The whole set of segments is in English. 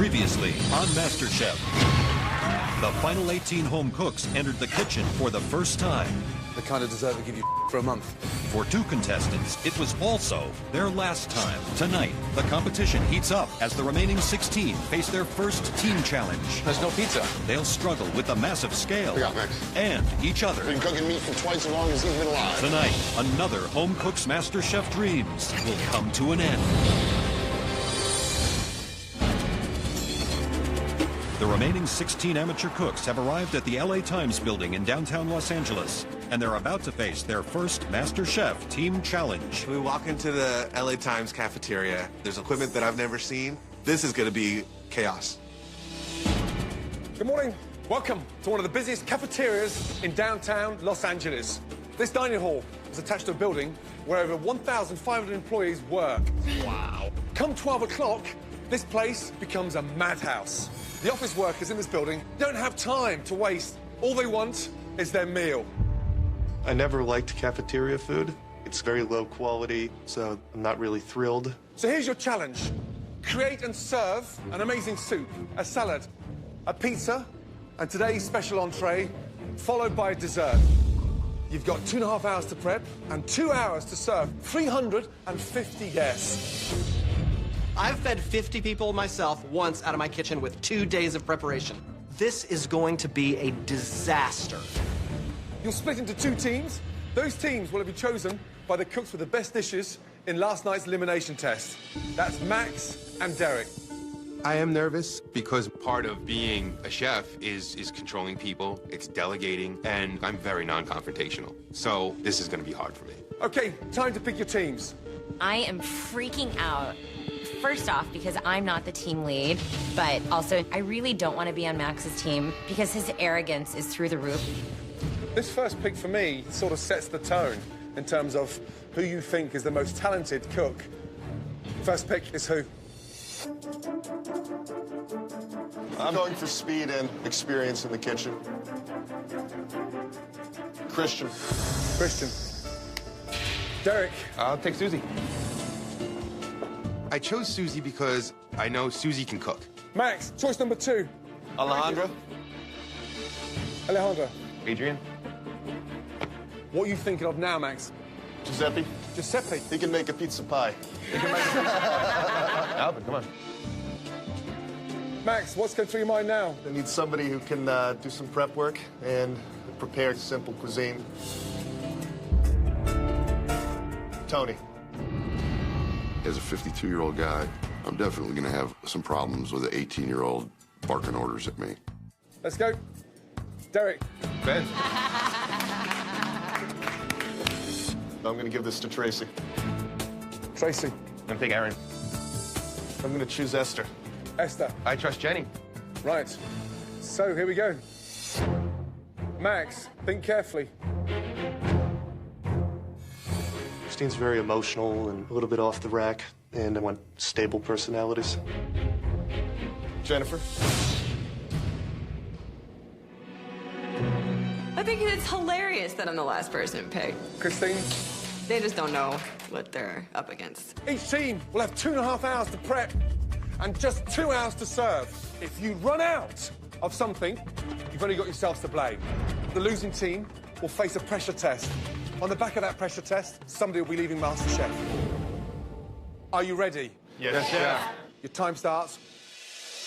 Previously on MasterChef, the final 18 home cooks entered the kitchen for the first time. The kind of dessert we give you for a month. For two contestants, it was also their last time. Tonight, the competition heats up as the remaining 16 face their first team challenge. There's no pizza. They'll struggle with the massive scale We got Max. and each other. Been cooking meat for twice as long as he's been alive. Tonight, another home cook's MasterChef dreams will come to an end. The remaining 16 amateur cooks have arrived at the LA Times building in downtown Los Angeles, and they're about to face their first MasterChef team challenge. We walk into the LA Times cafeteria. There's equipment that I've never seen. This is going to be chaos. Good morning. Welcome to one of the busiest cafeterias in downtown Los Angeles. This dining hall is attached to a building where over 1,500 employees work. Wow. Come 12 o'clock, this place becomes a madhouse. The office workers in this building don't have time to waste. All they want is their meal. I never liked cafeteria food. It's very low quality, so I'm not really thrilled. So here's your challenge. Create and serve an amazing soup, a salad, a pizza, and today's special entree, followed by a dessert. You've got 2.5 hours to prep and 2 hours to serve 350 guests. I've fed 50 people myself once out of my kitchen with 2 days of preparation. This is going to be a disaster. You'll split into 2 teams. Those teams will be chosen by the cooks with the best dishes in last night's elimination test. That's Max and Derek. I am nervous because part of being a chef is controlling people, it's delegating, and I'm very non-confrontational. So this is going to be hard for me. Okay, time to pick your teams. I am freaking out. First off, because I'm not the team lead, but also I really don't want to be on Max's team because his arrogance is through the roof. This first pick for me sort of sets the tone in terms of who you think is the most talented cook. First pick is who? I'm going for speed and experience in the kitchen. Christian. Christian. Derek. I'll take Susie. I chose Susie because I know Susie can cook. Max, choice number 2. Alejandra? Alejandro. Adrian? What are you thinking of now, Max? Giuseppe. Giuseppe. He can make a pizza pie. Alvin, come on. Max, what's going through your mind now? I need somebody who can do some prep work and prepare simple cuisine. Tony. As a 52-year-old guy, I'm definitely going to have some problems with an 18-year-old barking orders at me. Let's go. Derek. Ben. I'm going to give this to Tracy. Tracy. I'm going to take Aaron. I'm going to choose Esther. Esther. I trust Jenny. Right. So, here we go. Max, think carefully. Christine's very emotional and a little bit off the rack, and I want stable personalities. Jennifer. I think it's hilarious that I'm the last person picked. Christine. They just don't know what they're up against. Each team will have 2.5 hours to prep and just 2 hours to serve. If you run out of something, you've only got yourselves to blame. The losing team will face a pressure test. On the back of that pressure test, somebody will be leaving MasterChef. Are you ready? Yes, chef. Your time starts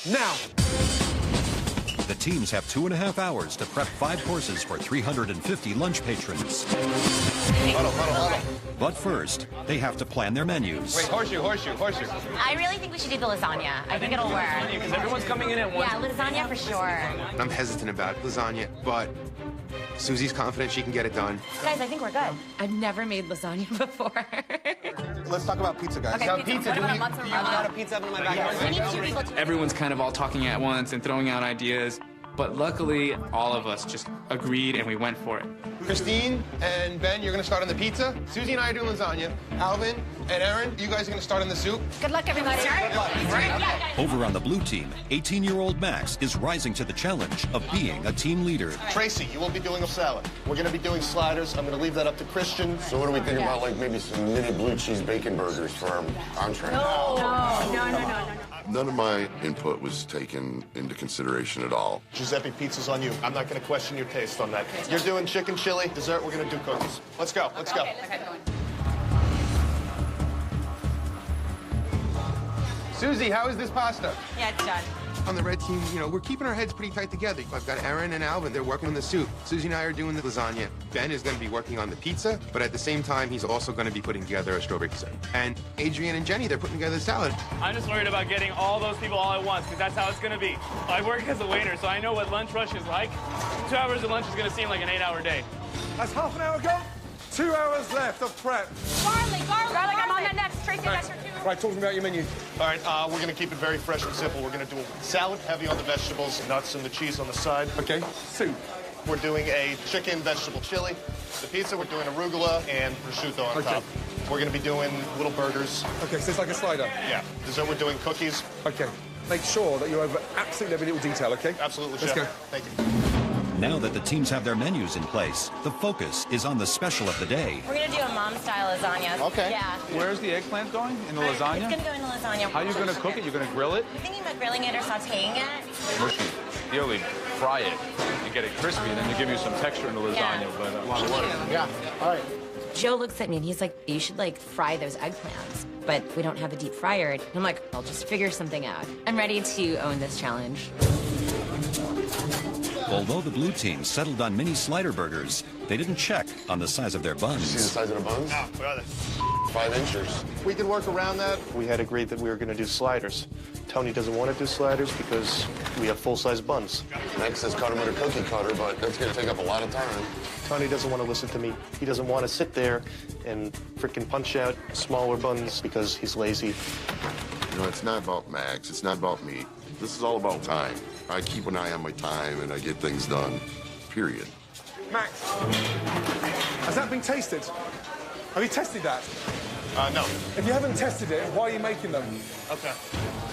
now. The teams have 2.5 hours to prep 5 courses for 350 lunch patrons. But first, they have to plan their menus. Wait, horseshoe. I really think we should do the lasagna. I think it'll work. Because everyone's coming in at once. Yeah, lasagna for sure. I'm hesitant about lasagna, but Susie's confident she can get it done. Guys, I think we're good. I've never made lasagna before. Let's talk about pizza, guys. Okay, pizza. What about mozzarella? I've got a pizza oven in my backyard. We need 2 people to... Everyone's kind of all talking at once and throwing out ideas. But luckily, all of us just agreed and we went for it. Christine and Ben, you're going to start on the pizza. Susie and I are doing lasagna. Alvin and Aaron, you guys are going to start on the soup. Good luck, everybody. Over on the blue team, 18-year-old Max is rising to the challenge of being a team leader. Tracy, you will be doing a salad. We're going to be doing sliders. I'm going to leave that up to Christian. So what do we think about, like, maybe some mini blue cheese bacon burgers for our entree? No. None of my input was taken into consideration at all. Giuseppe, pizza's on you. I'm not going to question your taste on that. You're doing chicken chili. Dessert, we're going to do cookies. Let's go. Let's go. Okay, going. Susie, how is this pasta? Yeah, it's done. On the red team, you know, we're keeping our heads pretty tight together. I've got Aaron and Alvin, they're working on the soup. Susie and I are doing the lasagna. Ben is going to be working on the pizza, but at the same time, he's also going to be putting together a strawberry dessert. And Adrian and Jenny, they're putting together the salad. I'm just worried about getting all those people all at once, because that's how it's going to be. I work as a waiter, so I know what lunch rush is like. 2 hours of lunch is going to seem like an 8-hour day. That's half an hour gone. 2 hours left of prep. Garlic, I'm on that next. Tracy, that's your cue. Right, talk to me about your menu. All right, we're going to keep it very fresh and simple. We're going to do a salad, heavy on the vegetables, nuts and the cheese on the side. Okay, soup. We're doing a chicken vegetable chili. The pizza, we're doing arugula and prosciutto on top. We're going to be doing little burgers. Okay, so it's like a slider. Yeah. Dessert, we're doing cookies. Okay. Make sure that you're over absolutely every little detail, okay? Absolutely, Let's Chef. go. Thank you. Now that the teams have their menus in place, the focus is on the special of the day. We're gonna do a mom-style lasagna. Okay. Yeah. Where's the eggplant going? In the It's lasagna? gonna go in the lasagna. How are you going to cook it? You're going to grill it? We're thinking about grilling it or sautéing it. Mushy. Ideally, fry it and get it crispy, and then you give you some texture in the lasagna. Yeah. But a lot of work. Yeah. All right. Joe looks at me and he's like, you should like fry those eggplants, but we don't have a deep fryer. And I'm like, I'll just figure something out. I'm ready to own this challenge. Although the blue team settled on mini slider burgers, they didn't check on the size of their buns. See the size of the buns? Oh, brother. 5 inches. We can work around that. We had agreed that we were going to do sliders. Tony doesn't want to do sliders because we have full-size buns. Max says cut them with a cookie cutter, but that's going to take up a lot of time. Tony doesn't want to listen to me. He doesn't want to sit there and frickin' punch out smaller buns because he's lazy. You know, it's not about Max. It's not about me. This is all about time. I keep an eye on my time, and I get things done, period. Max, has that been tasted? Have you tested that? No. If you haven't tested it, why are you making them? Okay.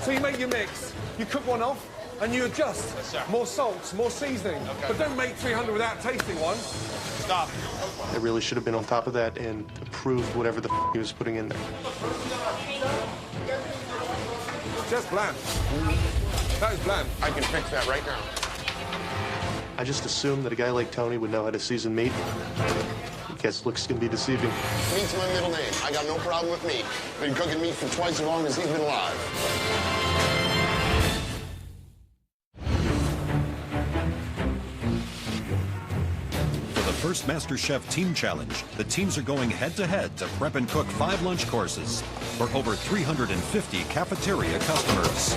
So you make your mix, you cook one off, and you adjust. Yes, sir. More salt, more seasoning. Okay. But don't make 300 without tasting one. Stop. I really should have been on top of that and approved whatever the he was putting in there. Just bland. That is bland. I can fix that right now. I just assumed that a guy like Tony would know how to season meat. I guess looks can be deceiving. Meat's my middle name. I got no problem with meat. Been cooking meat for twice as long as he's been alive. First MasterChef Team Challenge, the teams are going head-to-head to prep and cook 5 lunch courses for over 350 cafeteria customers.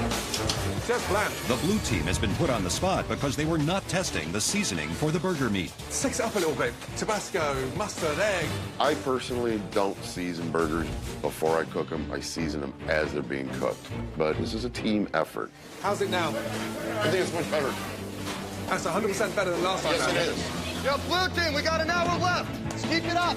Just bland. The blue team has been put on the spot because they were not testing the seasoning for the burger meat. Six it up a little bit. Tabasco, mustard, egg. I personally don't season burgers before I cook them. I season them as they're being cooked. But this is a team effort. How's it now? I think it's much better. That's 100% better than last time. Yes, it is. Yo, blue team, we got an hour left. Let's keep it up.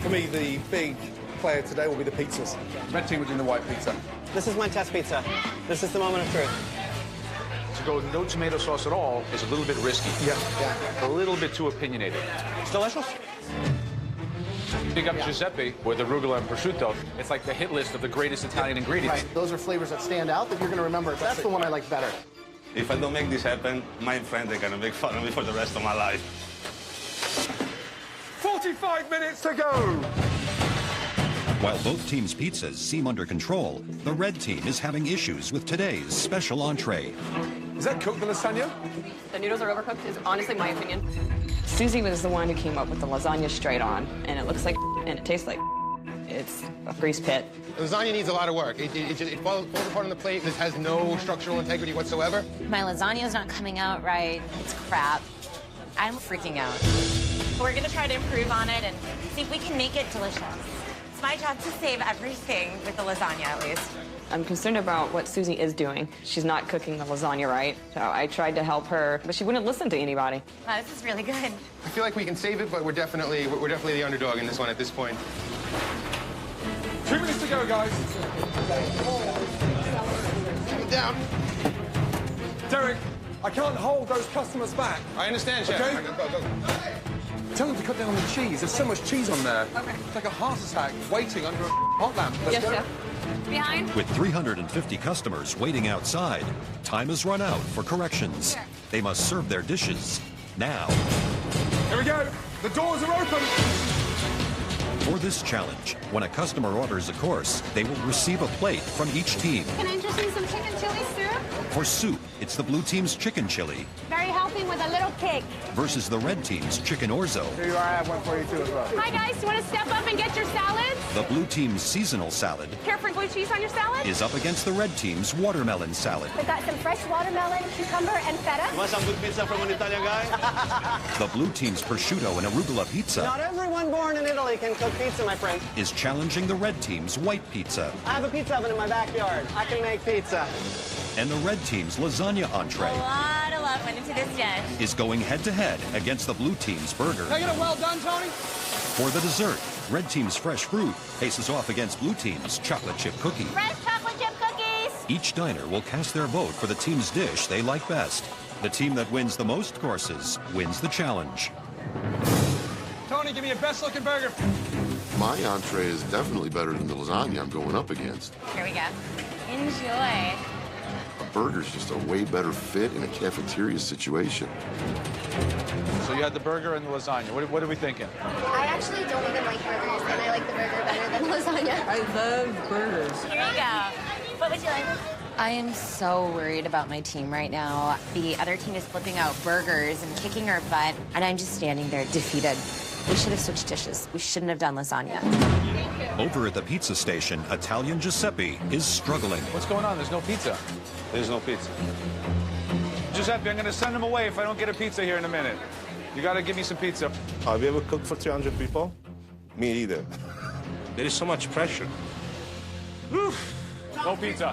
For me, the big player today will be the pizzas. Red team are doing the white pizza. This is my test pizza. This is the moment of truth. To go no tomato sauce at all is a little bit risky. Yeah. A little bit too opinionated. It's delicious. Pick up Giuseppe with arugula and prosciutto. It's like the hit list of the greatest Italian ingredients. Right. Those are flavors that stand out that you're going to remember. That's the one I like better. If I don't make this happen, my friends are gonna make fun of me for the rest of my life. 45 minutes to go! While both teams' pizzas seem under control, the red team is having issues with today's special entree. Is that cooked, the lasagna? The noodles are overcooked, is honestly my opinion. Susie was the one who came up with the lasagna straight on, and it looks like and it tastes like it's a grease pit. Lasagna needs a lot of work. It falls apart on the plate. This has no structural integrity whatsoever. My lasagna's not coming out right. It's crap. I'm freaking out. We're gonna try to improve on it and see if we can make it delicious. It's my job to save everything with the lasagna, at least. I'm concerned about what Susie is doing. She's not cooking the lasagna right. So I tried to help her, but she wouldn't listen to anybody. Wow, this is really good. I feel like we can save it, but we're definitely the underdog in this one at this point. 2 minutes to go, guys. Keep it down. Derek, I can't hold those customers back. I understand, Chef. Okay? Go. Tell them to cut down on the cheese. There's so much cheese on there. Okay. It's like a heart attack waiting under a hot lamp. Let's Yes, go. chef. Behind. With 350 customers waiting outside, time has run out for corrections. They must serve their dishes now. Here we go. The doors are open. For this challenge, when a customer orders a course, they will receive a plate from each team. Can I just use some chicken chili soup? For soup, it's the blue team's chicken chili Very healthy with a little kick. versus the red team's chicken orzo. Here you are, I have one for you too as well. Hi guys, you want to step up and get your salads? The blue team's seasonal salad Care for blue cheese on your salad? is up against the red team's watermelon salad. We got some fresh watermelon, cucumber, and feta. You want some good pizza from an Italian guy? The blue team's prosciutto and arugula pizza Not everyone born in Italy can cook pizza, my friend. is challenging the red team's white pizza. I have a pizza oven in my backyard. I can make pizza. And the red team's lasagna A entree lot of love went into this dish. is going head-to-head against the blue team's burger. Can I get a well done, Tony? For the dessert, red team's fresh fruit faces off against blue team's chocolate chip cookie. Fresh chocolate chip cookies. Each diner will cast their vote for the team's dish they like best. The team that wins the most courses wins the challenge. Tony, give me your best looking burger. My entree is definitely better than the lasagna I'm going up against. Here we go. Enjoy. A burger's just a way better fit in a cafeteria situation. So you had the burger and the lasagna. What are we thinking? I actually don't even like burgers, and I like the burger better than lasagna. I love burgers. Here you go. What would you like? I am so worried about my team right now. The other team is flipping out burgers and kicking our butt, and I'm just standing there defeated. We should have switched dishes. We shouldn't have done lasagna. Over at the pizza station, Italian Giuseppe is struggling. What's going on? There's no pizza. There's no pizza. Giuseppe, I'm going to send him away if I don't get a pizza here in a minute. You got to give me some pizza. Have you ever cooked for 300 people? Me either. There is so much pressure. No pizza.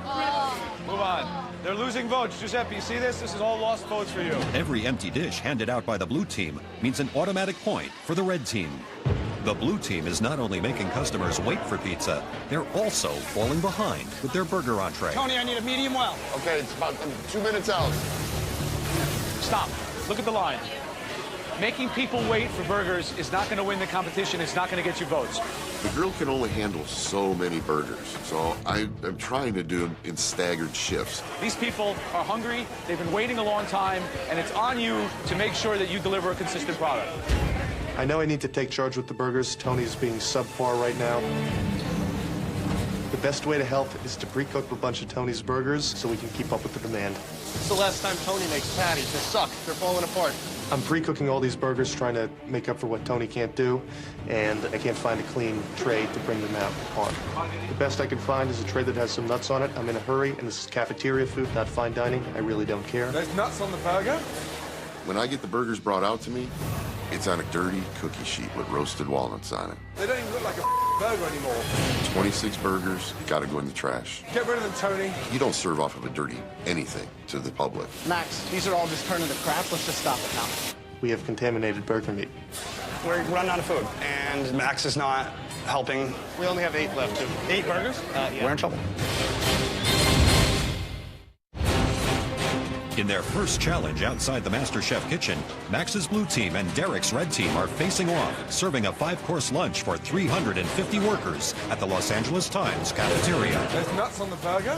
Move on. They're losing votes. Giuseppe, you see this? This is all lost votes for you. Every empty dish handed out by the blue team means an automatic point for the red team. The blue team is not only making customers wait for pizza, they're also falling behind with their burger entree. Tony, I need a medium well. Okay, it's about 2 minutes out. Stop. Look at the line. Making people wait for burgers is not going to win the competition. It's not going to get you votes. The grill can only handle so many burgers, so I'm trying to do them in staggered shifts. These people are hungry, they've been waiting a long time, and it's on you to make sure that you deliver a consistent product. I know I need to take charge with the burgers. Tony's being subpar right now. The best way to help is to pre-cook a bunch of Tony's burgers so we can keep up with the demand. It's the last time Tony makes patties. They suck. They're falling apart. I'm pre-cooking all these burgers, trying to make up for what Tony can't do, and I can't find a clean tray to bring them out on. The best I can find is a tray that has some nuts on it. I'm in a hurry, and this is cafeteria food, not fine dining. I really don't care. There's nuts on the burger? When I get the burgers brought out to me, it's on a dirty cookie sheet with roasted walnuts on it. They don't even look like a burger anymore. 26 burgers, gotta go in the trash. Get rid of them, Tony. You don't serve off of a dirty anything to the public. Max, these are all just turning to crap. Let's just stop it now. We have contaminated burger meat. We're running out of food, and Max is not helping. We only have 8 left, too. 8 burgers? Yeah. We're in trouble. In their first challenge outside the MasterChef kitchen, Max's blue team and Derek's red team are facing off, serving a 5-course lunch for 350 workers at the Los Angeles Times cafeteria. There's nuts on the burger?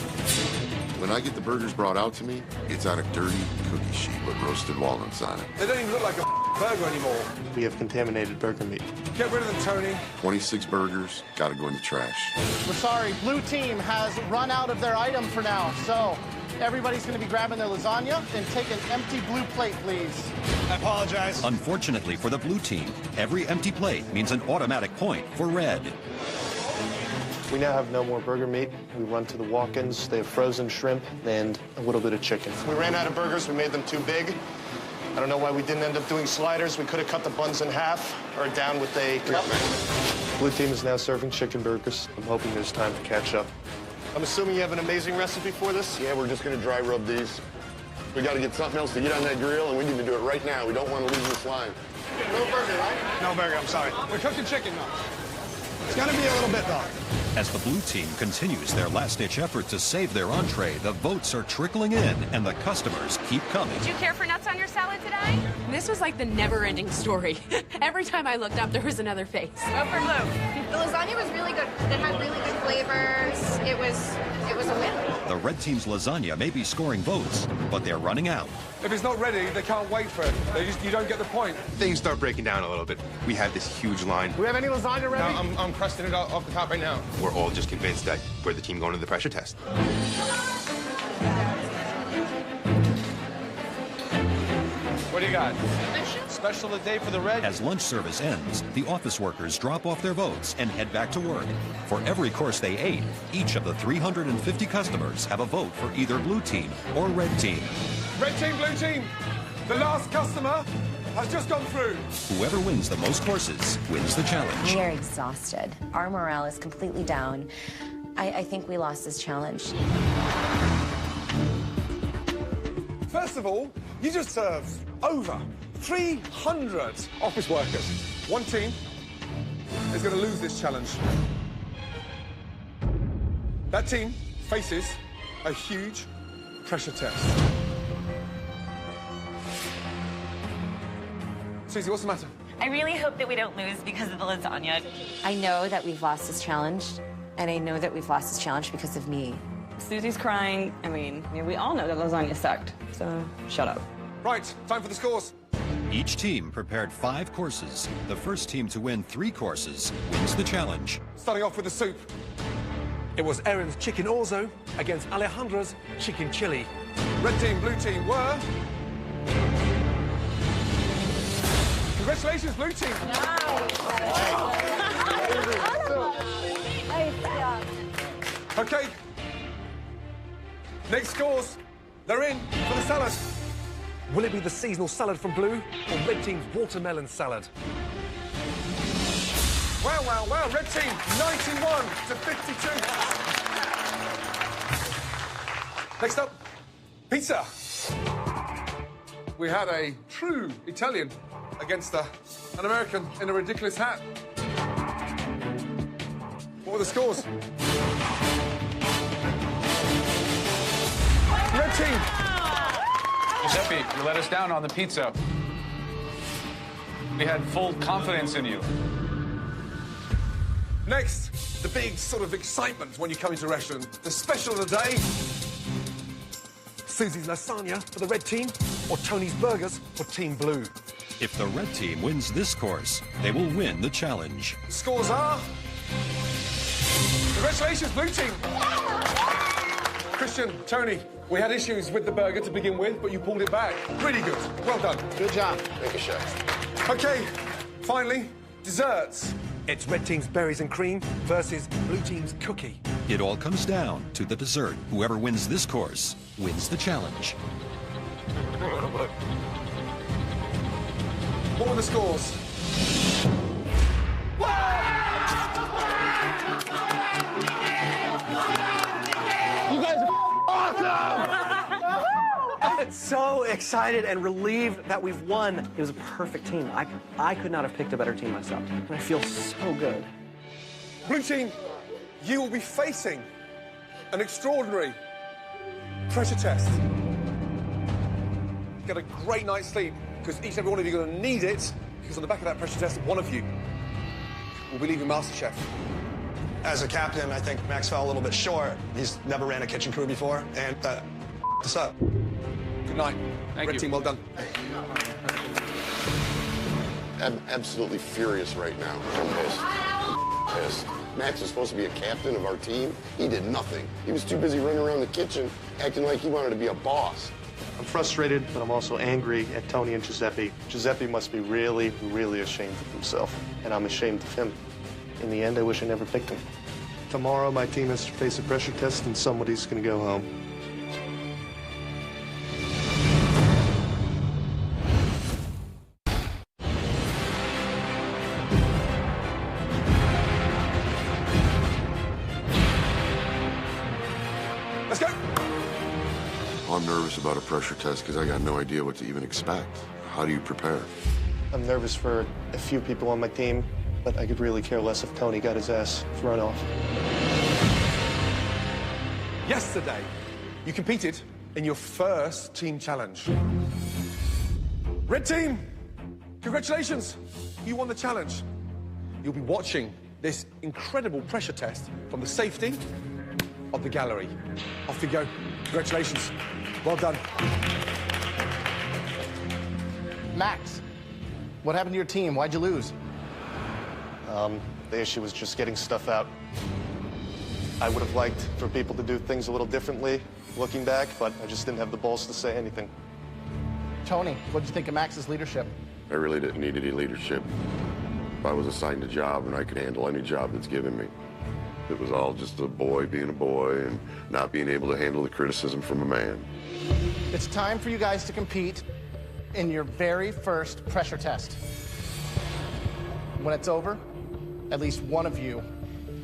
When I get the burgers brought out to me, it's on a dirty cookie sheet with roasted walnuts on it. They don't even look like a burger anymore. We have contaminated burger meat. Get rid of them, Tony. 26 burgers, gotta go in the trash. We're sorry. Blue team has run out of their item for now, so everybody's going to be grabbing their lasagna and take an empty blue plate, please. I apologize. Unfortunately for the blue team, every empty plate means an automatic point for red. We now have no more burger meat. We run to the walk-ins. They have frozen shrimp and a little bit of chicken. We ran out of burgers. We made them too big. I don't know why we didn't end up doing sliders. We could have cut the buns in half or down with a cup. Blue team is now serving chicken burgers. I'm hoping there's time to catch up. I'm assuming you have an amazing recipe for this? Yeah, we're just gonna dry rub these. We gotta get something else to get on that grill, and we need to do it right now. We don't want to lose this line. No burger, right? No burger, I'm sorry. We're cooking chicken, though. It's gonna be a little bit though. As the blue team continues their last-ditch effort to save their entree, the votes are trickling in, and the customers keep coming. Did you care for nuts on your salad today? This was like the never-ending story. Every time I looked up, there was another face. Go for blue. The lasagna was really good. It had really good flavors. It was a win. The red team's lasagna may be scoring votes, but they're running out. If it's not ready, they can't wait for it. You don't get the point. Things start breaking down a little bit. We have this huge line. Do we have any lasagna ready? No, I'm crusting it off the top right now. We're all just convinced that we're the team going to the pressure test. What do you got? Special today for the red. As lunch service ends, the office workers drop off their votes and head back to work. For every course they ate, each of the 350 customers have a vote for either blue team or red team. Red team, blue team. The last customer has just gone through. Whoever wins the most courses wins the challenge. We are exhausted. Our morale is completely down. I think we lost this challenge. First of all, you just served over 300 office workers. One team is going to lose this challenge. That team faces a huge pressure test. Susie, what's the matter? I really hope that we don't lose because of the lasagna. I know that we've lost this challenge, and I know that we've lost this challenge because of me. Susie's crying. I mean, we all know that lasagna sucked, so shut up. Right, time for the scores. Each team prepared 5 courses. The first team to win 3 courses wins the challenge. Starting off with the soup. It was Erin's chicken orzo against Alejandra's chicken chili. Red team, blue team were... Congratulations, blue team. Okay. Next scores. They're in for the salad. Will it be the seasonal salad from blue or red team's watermelon salad? Wow, wow, wow. Red team, 91 to 52. Next up, pizza. We had a true Italian against an American in a ridiculous hat. What were the scores? Red team. Giuseppe, you let us down on the pizza. We had full confidence in you. Next, the big sort of excitement when you come into a restaurant. The special of the day. Susie's lasagna for the red team or Tony's burgers for Team Blue. If the red team wins this course, they will win the challenge. The scores are... Congratulations, blue team. Christian, Tony, we had issues with the burger to begin with, but you pulled it back. Really good. Well done. Good job. Thank you, chef. Okay, finally, desserts. It's red team's berries and cream versus blue team's cookie. It all comes down to the dessert. Whoever wins this course wins the challenge. What were the scores? You guys are awesome! I'm so excited and relieved that we've won. It was a perfect team. I could not have picked a better team myself. And I feel so good. Blue team, you will be facing an extraordinary pressure test. Get a great night's sleep, because each and every one of you are going to need it, because on the back of that pressure test, one of you will be leaving MasterChef. As a captain, I think Max fell a little bit short. He's never ran a kitchen crew before, and this up. Good night. Red team, well done. I'm absolutely furious right now. I'm pissed. Max is supposed to be a captain of our team. He did nothing. He was too busy running around the kitchen acting like he wanted to be a boss. I'm frustrated, but I'm also angry at Tony and Giuseppe. Giuseppe must be really, really ashamed of himself, and I'm ashamed of him. In the end, I wish I never picked him. Tomorrow, my team has to face a pressure test, and somebody's going to go home. Let's go. I'm nervous about a pressure test because I got no idea what to even expect. How do you prepare? I'm nervous for a few people on my team, but I could really care less if Tony got his ass thrown off. Yesterday, you competed in your first team challenge. Red team, congratulations. You won the challenge. You'll be watching this incredible pressure test from the safety of the gallery. Off you go. Congratulations. Well done. Max, what happened to your team? Why'd you lose? The issue was just getting stuff out. I would have liked for people to do things a little differently, looking back, but I just didn't have the balls to say anything. Tony, what'd you think of Max's leadership? I really didn't need any leadership. If I was assigned a job and I could handle any job that's given me. It was all just a boy being a boy and not being able to handle the criticism from a man. It's time for you guys to compete in your very first pressure test. When it's over, at least one of you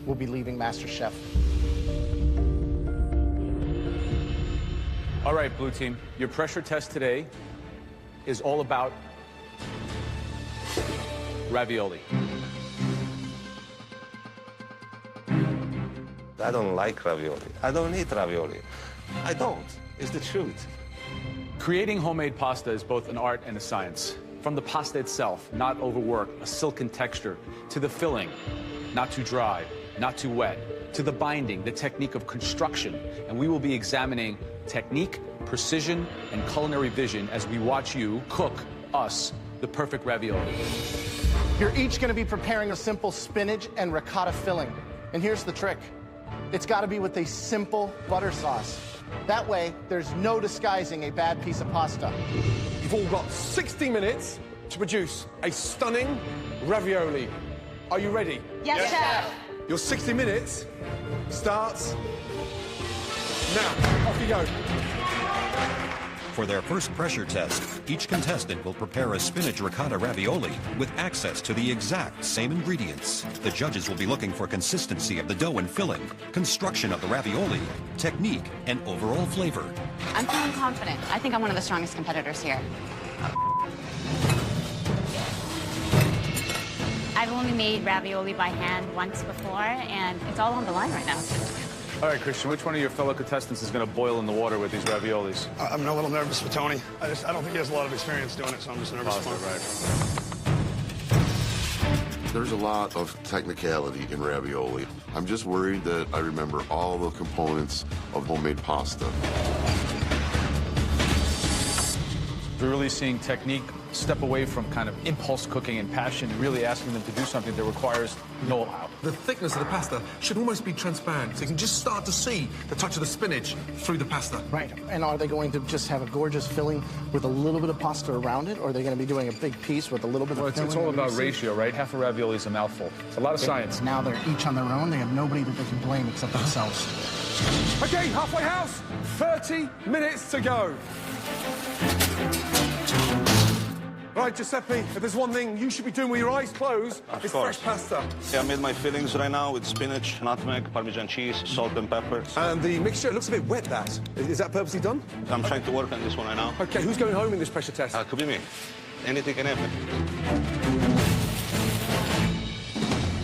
will be leaving MasterChef. All right, Blue Team, your pressure test today is all about ravioli. I don't like ravioli. I don't eat ravioli. I don't. It's the truth. Creating homemade pasta is both an art and a science. From the pasta itself, not overworked, a silken texture, to the filling, not too dry, not too wet, to the binding, the technique of construction. And we will be examining technique, precision, and culinary vision as we watch you cook us the perfect ravioli. You're each gonna be preparing a simple spinach and ricotta filling. And here's the trick. It's gotta be with a simple butter sauce. That way, there's no disguising a bad piece of pasta. You've all got 60 minutes to produce a stunning ravioli. Are you ready? Yes, Chef. Your 60 minutes starts now. Off you go. For their first pressure test, each contestant will prepare a spinach ricotta ravioli with access to the exact same ingredients. The judges will be looking for consistency of the dough and filling, construction of the ravioli, technique, and overall flavor. I'm feeling confident. I think I'm one of the strongest competitors here. I've only made ravioli by hand once before, and it's all on the line right now. All right, Christian, which one of your fellow contestants is going to boil in the water with these raviolis? I'm a little nervous for Tony. I don't think he has a lot of experience doing it, so I'm just nervous for him. There's a lot of technicality in ravioli. I'm just worried that I remember all the components of homemade pasta. We're really seeing technique step away from kind of impulse cooking and passion, really asking them to do something that requires know-how. The thickness of the pasta should almost be transparent, so you can just start to see the touch of the spinach through the pasta. Right, and are they going to just have a gorgeous filling with a little bit of pasta around it, or are they going to be doing a big piece with a little bit of filling? It's all about ratio, right? Half a ravioli is a mouthful. It's a lot of science. Now they're each on their own. They have nobody that they can blame except themselves. Okay, halfway house, 30 minutes to go. Right, Giuseppe, if there's one thing you should be doing with your eyes closed, it's fresh pasta. Yeah, I made my fillings right now with spinach, nutmeg, Parmesan cheese, salt and pepper. And the mixture, it looks a bit wet, that. Is that purposely done? I'm trying to work on this one right now. Okay, who's going home in this pressure test? Could be me. Anything can happen.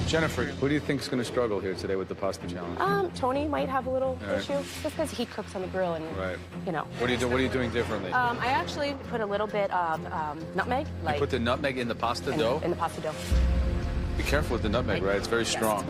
Jennifer, who do you think is going to struggle here today with the pasta challenge? Tony might have a little All right. issue just because he cooks on the grill and, Right. you know. What are you doing differently? I actually put a little bit of nutmeg. You put the nutmeg in the pasta dough? In the pasta dough. Be careful with the nutmeg, right? It's very strong.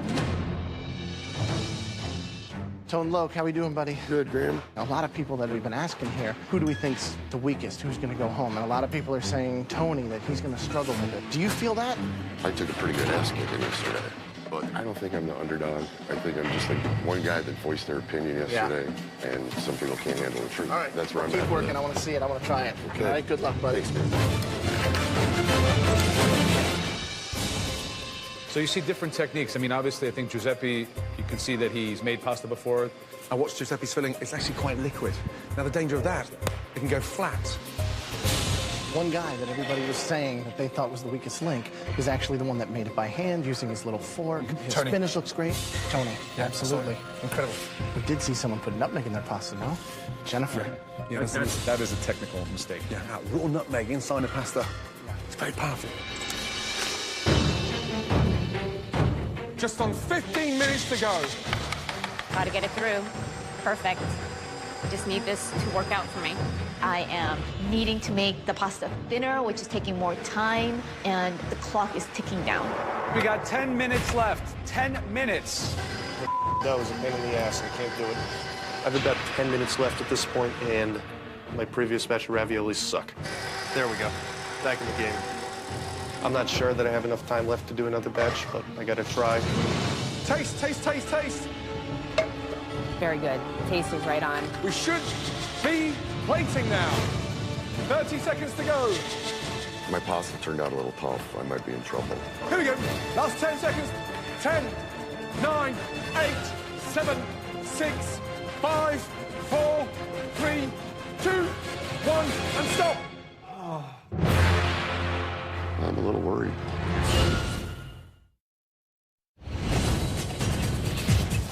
Tone Loke, how we doing, buddy? Good, Graham. A lot of people that we've been asking here, who do we think's the weakest? Who's going to go home? And a lot of people are saying Tony, that he's going to struggle with it. Do you feel that? I took a pretty good ass kicking yesterday, but I don't think I'm the underdog. I think I'm just like one guy that voiced their opinion yesterday, and some people can't handle the truth. All right, That's where I'm keep at. working. I want to see it. I want to try it. Okay. All right, good luck, buddy. Thanks, man. So you see different techniques. I mean, obviously, I think Giuseppe, you can see that he's made pasta before. I watched Giuseppe's filling. It's actually quite liquid. Now, the danger of that, it can go flat. One guy that everybody was saying that they thought was the weakest link is actually the one that made it by hand using his little fork. His Tony. spinach looks great. Tony, Yeah, absolutely. Incredible. We did see someone put nutmeg in their pasta, no? Jennifer. Yeah, that is a technical mistake. Yeah, raw nutmeg inside the pasta. It's very powerful. Just on 15 minutes to go. Got to get it through. Perfect. Just need this to work out for me. I am needing to make the pasta thinner, which is taking more time, and the clock is ticking down. We got 10 minutes left. 10 minutes. That was a pain in the ass. I can't do it. I have about 10 minutes left at this point, and my previous batch of raviolis suck. There we go. Back in the game. I'm not sure that I have enough time left to do another batch, but I gotta try. Taste, taste, taste, taste. Very good. Taste is right on. We should be plating now. 30 seconds to go. My pasta turned out a little tough. I might be in trouble. Here we go. Last 10 seconds. 10, 9, 8, 7, 6, 5, 4, 3, 2, 1, and stop. I'm a little worried.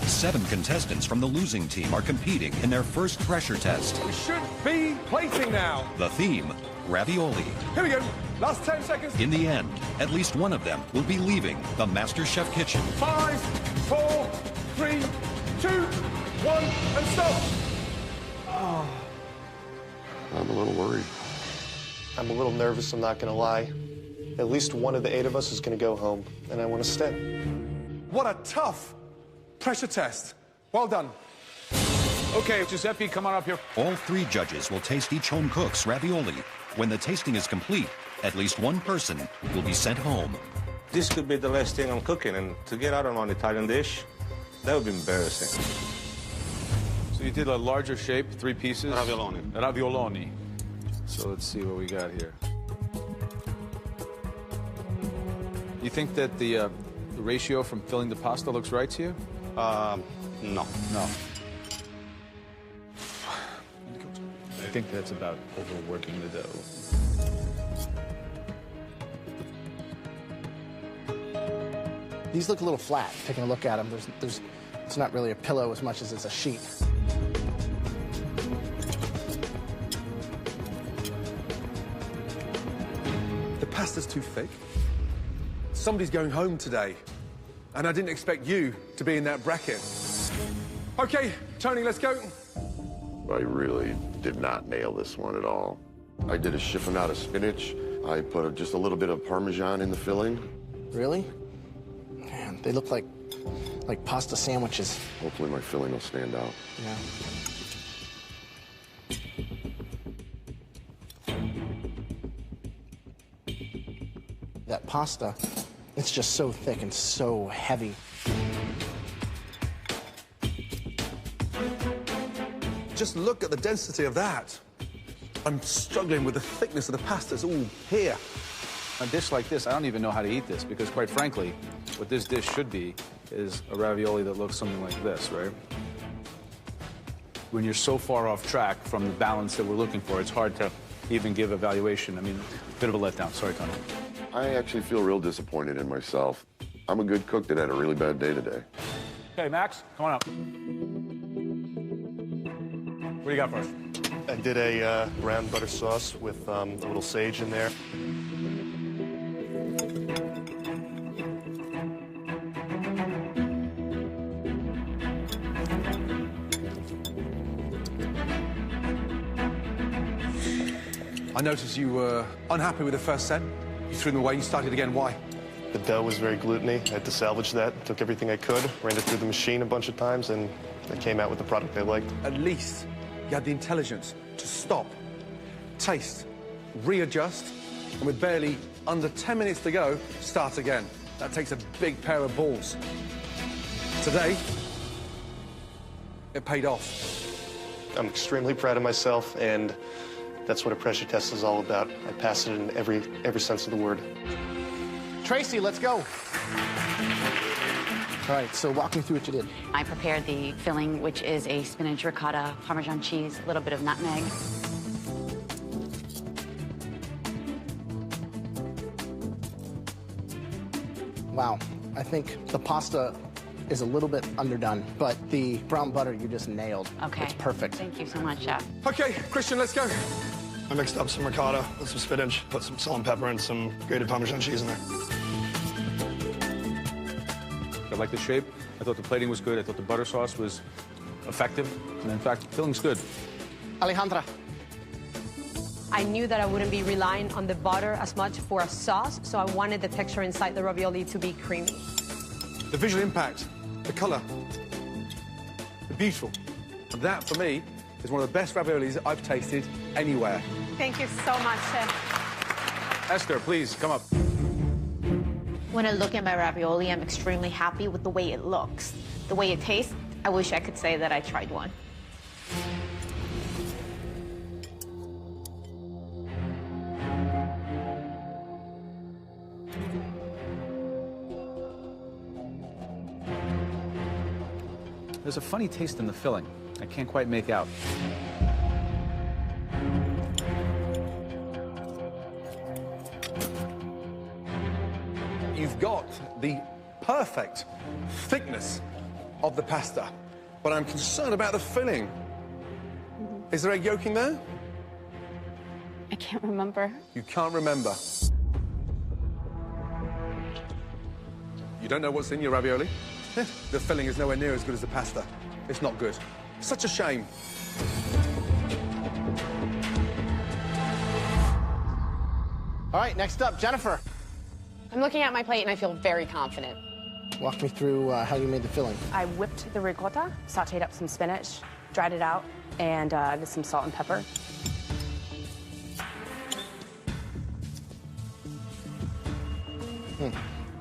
Seven contestants from the losing team are competing in their first pressure test. We should be plating now. The theme, ravioli. Here we go. Last 10 seconds. In the end, at least one of them will be leaving the MasterChef kitchen. 5, 4, 3, 2, 1, and stop. I'm a little worried. I'm a little nervous, I'm not gonna lie. At least one of the 8 of us is gonna go home, and I wanna stay. What a tough pressure test. Well done. Okay, Giuseppe, come on up here. All 3 judges will taste each home cook's ravioli. When the tasting is complete, at least one person will be sent home. This could be the last thing I'm cooking, and to get out of an Italian dish, that would be embarrassing. So you did a larger shape, 3 pieces. Ravioloni. Ravioloni. So let's see what we got here. You think that the ratio from filling the pasta looks right to you? No. No. I think that's about overworking the dough. These look a little flat, taking a look at them. It's not really a pillow as much as it's a sheet. The pasta's too thick. Somebody's going home today, and I didn't expect you to be in that bracket. Okay, Tony, let's go. I really did not nail this one at all. I did a chiffonata spinach. I put just a little bit of Parmesan in the filling. Really? Man, they look like pasta sandwiches. Hopefully my filling will stand out. Yeah. That pasta, it's just so thick and so heavy. Just look at the density of that. I'm struggling with the thickness of the pasta. It's all here. A dish like this, I don't even know how to eat this, because quite frankly, what this dish should be is a ravioli that looks something like this, right? When you're so far off track from the balance that we're looking for, it's hard to even give evaluation. I mean, a bit of a letdown. Sorry, Tony. I actually feel real disappointed in myself. I'm a good cook that had a really bad day today. Okay, Max, come on up. What do you got for us? I did a brown butter sauce with a little sage in there. I noticed you were unhappy with the first set. You threw them away, you started again. Why? The dough was very gluteny. I had to salvage that. Took everything I could, ran it through the machine a bunch of times, and I came out with the product I liked. At least you had the intelligence to stop, taste, readjust, and with barely under 10 minutes to go, start again. That takes a big pair of balls. Today, it paid off. I'm extremely proud of myself, and that's what a pressure test is all about. I pass it in every sense of the word. Tracy, let's go. All right, so walk me through what you did. I prepared the filling, which is a spinach ricotta, Parmesan cheese, a little bit of nutmeg. Wow, I think the pasta is a little bit underdone, but the brown butter you just nailed. Okay. It's perfect. Thank you so much, Chef. Okay, Christian, let's go. I mixed up some ricotta with some spinach, put some salt and pepper and some grated Parmesan cheese in there. I like the shape. I thought the plating was good. I thought the butter sauce was effective. And in fact, the filling's good. Alejandra. I knew that I wouldn't be relying on the butter as much for a sauce, so I wanted the texture inside the ravioli to be creamy. The visual impact, the color, the beautiful. And that, for me, is one of the best raviolis I've tasted anywhere. Thank you so much, Chef. Esther, please, come up. When I look at my ravioli, I'm extremely happy with the way it looks. The way it tastes, I wish I could say that I tried one. There's a funny taste in the filling. I can't quite make out. You've got the perfect thickness of the pasta, but I'm concerned about the filling. Is there egg yolk in there? I can't remember. You can't remember. You don't know what's in your ravioli? The filling is nowhere near as good as the pasta. It's not good. Such a shame. All right, next up, Jennifer. I'm looking at my plate and I feel very confident. Walk me through how you made the filling. I whipped the ricotta, sauteed up some spinach, dried it out, and did some salt and pepper.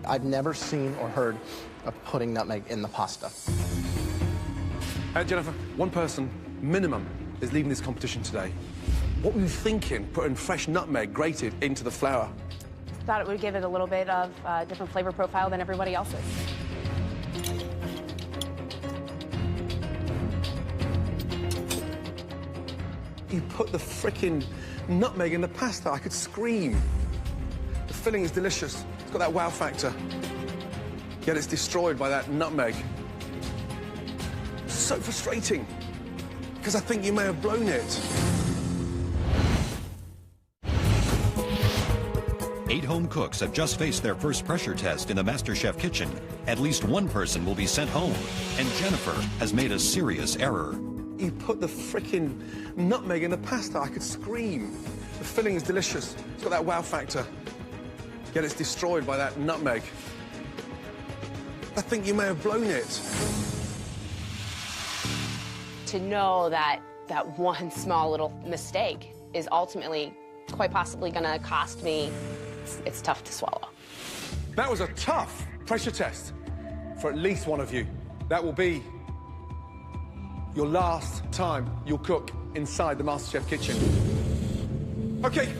I've never seen or heard of putting nutmeg in the pasta. Jennifer, one person, minimum, is leaving this competition today. What were you thinking, putting fresh nutmeg grated into the flour? Thought it would give it a little bit of a different flavor profile than everybody else's. You put the frickin' nutmeg in the pasta. I could scream. The filling is delicious. It's got that wow factor. Yet it's destroyed by that nutmeg. So frustrating, because I think you may have blown it. 8 home cooks have just faced their first pressure test in the MasterChef kitchen. At least one person will be sent home, and Jennifer has made a serious error. You put the frickin' nutmeg in the pasta. I could scream. The filling is delicious. It's got that wow factor. Yet it's destroyed by that nutmeg. I think you may have blown it. To know that that one small little mistake is ultimately quite possibly going to cost me, it's tough to swallow. That was a tough pressure test for at least one of you. That will be your last time you'll cook inside the MasterChef kitchen. Okay,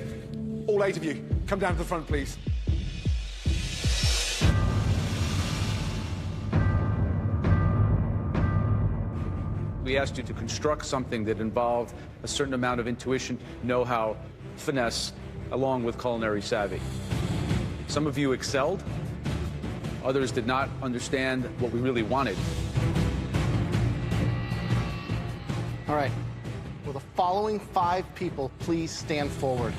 all 8 of you, come down to the front, please. We asked you to construct something that involved a certain amount of intuition, know-how, finesse, along with culinary savvy. Some of you excelled. Others did not understand what we really wanted. All right. Will the following 5 people please stand forward?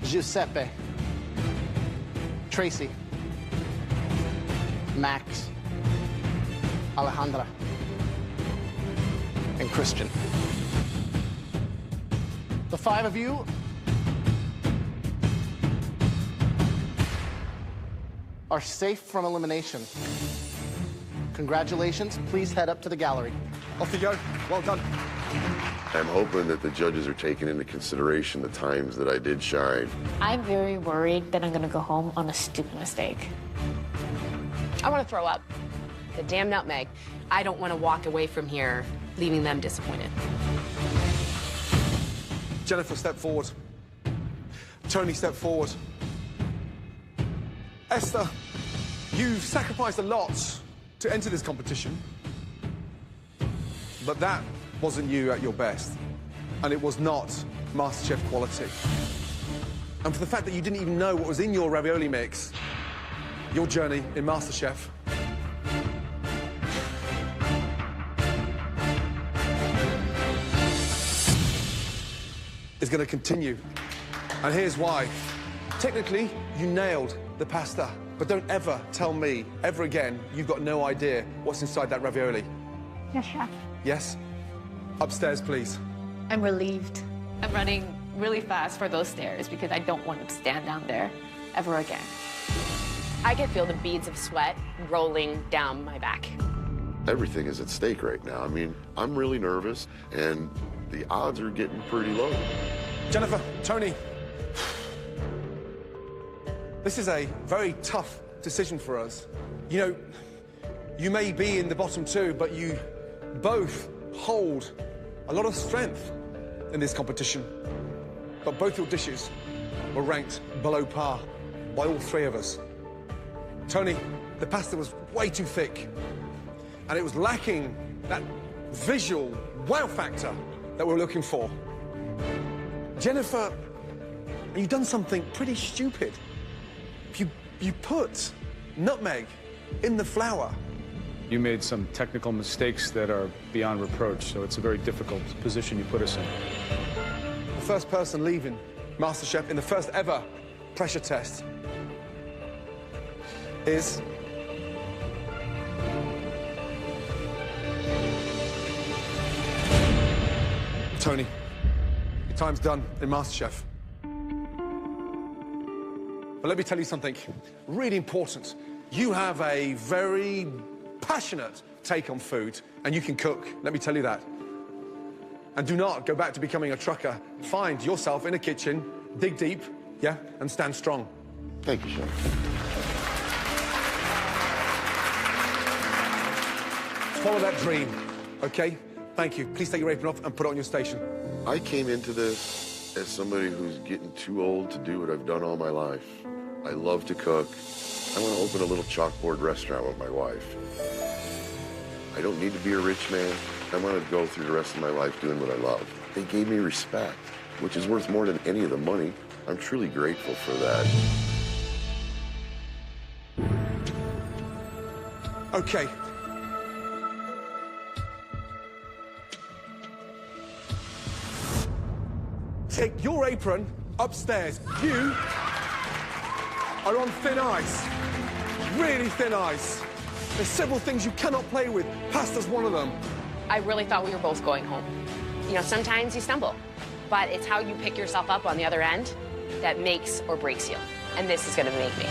Giuseppe. Tracy. Max. Alejandra. And Christian. The 5 of you are safe from elimination. Congratulations. Please head up to the gallery. Off you go. Well done. I'm hoping that the judges are taking into consideration the times that I did shine. I'm very worried that I'm going to go home on a stupid mistake. I want to throw up. The damn nutmeg. I don't want to walk away from here leaving them disappointed. Jennifer, step forward. Tony, step forward. Esther, you've sacrificed a lot to enter this competition, but that wasn't you at your best, and it was not MasterChef quality. And for the fact that you didn't even know what was in your ravioli mix, your journey in MasterChef is going to continue. And here's why. Technically, you nailed the pasta. But don't ever tell me, ever again, you've got no idea what's inside that ravioli. Yes, chef. Yes? Upstairs, please. I'm relieved. I'm running really fast for those stairs because I don't want to stand down there ever again. I can feel the beads of sweat rolling down my back. Everything is at stake right now. I mean, I'm really nervous, and the odds are getting pretty low. Jennifer, Tony, this is a very tough decision for us. You know, you may be in the bottom two, but you both hold a lot of strength in this competition. But both your dishes were ranked below par by all three of us. Tony, the pasta was way too thick, and it was lacking that visual wow factor that we're looking for. Jennifer, you've done something pretty stupid. You put nutmeg in the flour. You made some technical mistakes that are beyond reproach, so it's a very difficult position you put us in. The first person leaving MasterChef in the first ever pressure test is Tony. Your time's done in MasterChef. But let me tell you something really important. You have a very passionate take on food, and you can cook, let me tell you that. And do not go back to becoming a trucker. Find yourself in a kitchen, dig deep, yeah, and stand strong. Thank you, Chef. Follow that dream, okay? Thank you. Please take your apron off and put it on your station. I came into this as somebody who's getting too old to do what I've done all my life. I love to cook. I want to open a little chalkboard restaurant with my wife. I don't need to be a rich man. I want to go through the rest of my life doing what I love. They gave me respect, which is worth more than any of the money. I'm truly grateful for that. Okay. Take your apron upstairs. You are on thin ice. Really thin ice. There's several things you cannot play with. Pasta's one of them. I really thought we were both going home. You know, sometimes you stumble, but it's how you pick yourself up on the other end that makes or breaks you. And this is gonna make me.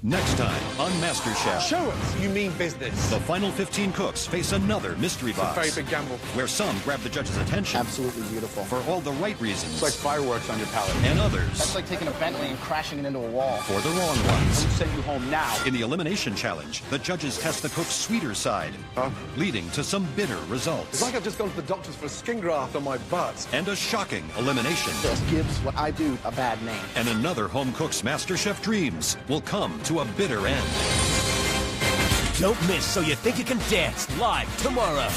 Next time on MasterChef. Show us you mean business. The final 15 cooks face another mystery box. It's a very big gamble. Where some grab the judges' attention. Absolutely beautiful. For all the right reasons. It's like fireworks on your palate. And others. That's like taking a Bentley and crashing it into a wall. For the wrong ones. I'm send you home now. In the elimination challenge, the judges test the cook's sweeter side, leading to some bitter results. It's like I've just gone to the doctors for a skin graft on my butt. And a shocking elimination. This gives what I do a bad name. And another home cook's MasterChef dreams will come to a bitter end. Don't miss So You Think You Can Dance live tomorrow.